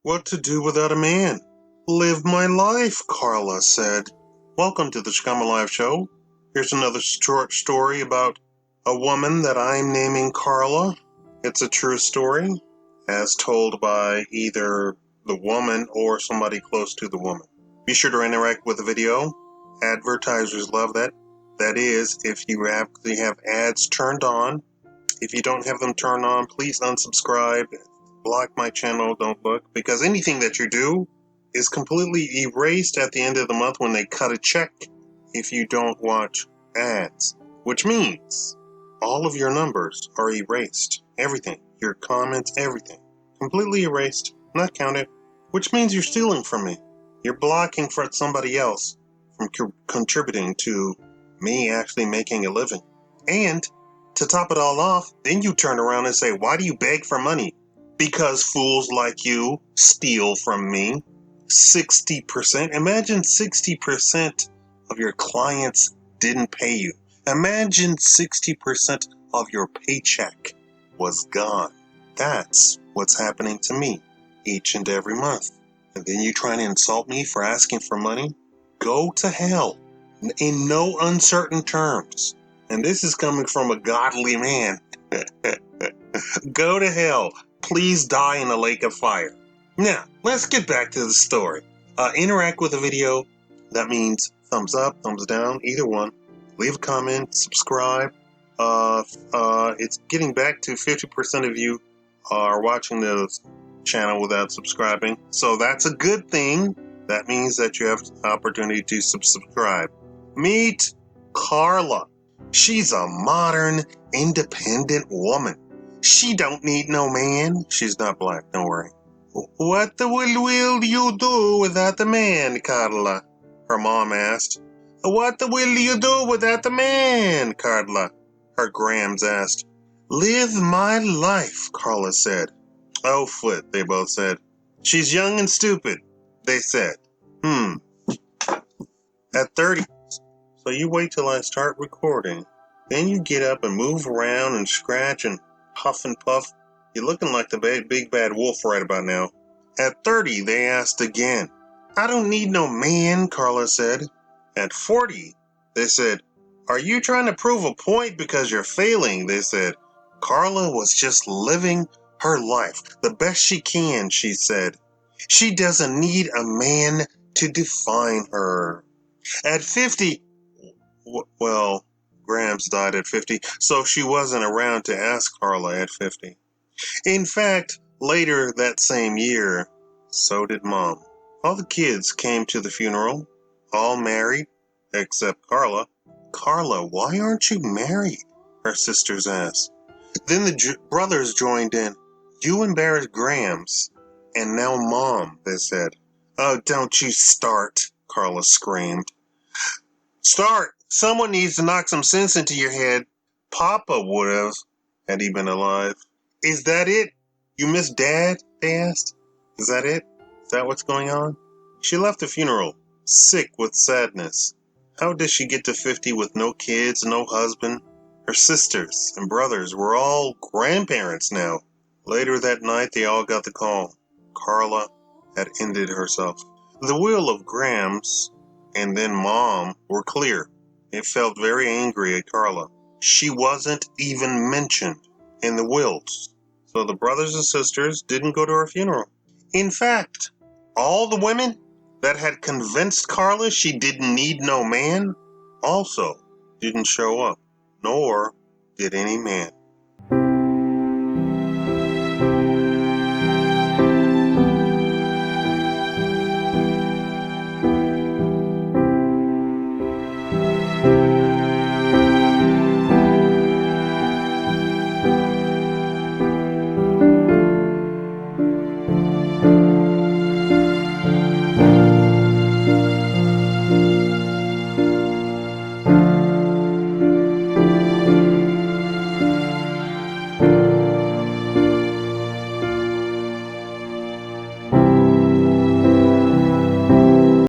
What to do without a man? Live my life, Carla said. Welcome to the Shakaama Live Show. Here's another short story about a woman that I'm naming Carla. It's a true story, as told by either the woman or somebody close to the woman. Be sure to interact with the video. Advertisers love that. That is, if you actually have ads turned on. If you don't have them turned on, please unsubscribe. Block my channel, don't look, because anything that you do is completely erased at the end of the month when they cut a check if you don't watch ads, which means all of your numbers are erased. Everything, your comments, everything, completely erased, not counted, which means you're stealing from me. You're blocking for somebody else from contributing to me actually making a living. And to top it all off, then you turn around and say, why do you beg for money? Because fools like you steal from me. 60%. Imagine 60% of your clients didn't pay you. Imagine 60% of your paycheck was gone. That's what's happening to me each and every month. And then you try to insult me for asking for money? Go to hell. In no uncertain terms. And this is coming from a godly man. Go to hell. Please die in a lake of fire. Now, let's get back to the story. Interact with the video. That means thumbs up, thumbs down, either one. Leave a comment, subscribe. It's getting back to 50% of you are watching the channel without subscribing. So that's a good thing. That means that you have the opportunity to subscribe. Meet Carla. She's a modern, independent woman. She don't need no man. She's not black, don't worry. What the will you do without the man, Carla? Her mom asked. What the will you do without the man, Carla? Her Grams asked. Live my life, Carla said. Oh, foot, they both said. She's young and stupid, they said. At 30. So you wait till I start recording. Then you get up and move around and scratch and huff and puff. You're looking like the big bad wolf right about now. At 30, they asked again. I don't need no man, Carla said. At 40, they said, are you trying to prove a point because you're failing? They said. Carla was just living her life the best she can, she said. She doesn't need a man to define her. At 50, well, Grams died at 50, so she wasn't around to ask Carla at 50. In fact, later that same year, so did Mom. All the kids came to the funeral, all married, except Carla. Carla, why aren't you married? Her sisters asked. Then the brothers joined in. You embarrassed Grams, and now Mom, they said. Oh, don't you start, Carla screamed. Start! Someone needs to knock some sense into your head. Papa would have, had he been alive. Is that it? You miss Dad? They asked. Is that it? Is that what's going on? She left the funeral, sick with sadness. How did she get to 50 with no kids, no husband? Her sisters and brothers were all grandparents now. Later that night, they all got the call. Carla had ended herself. The will of Grams and then Mom were clear. It felt very angry at Carla. She wasn't even mentioned in the wills, so the brothers and sisters didn't go to her funeral. In fact, all the women that had convinced Carla she didn't need no man also didn't show up, nor did any man.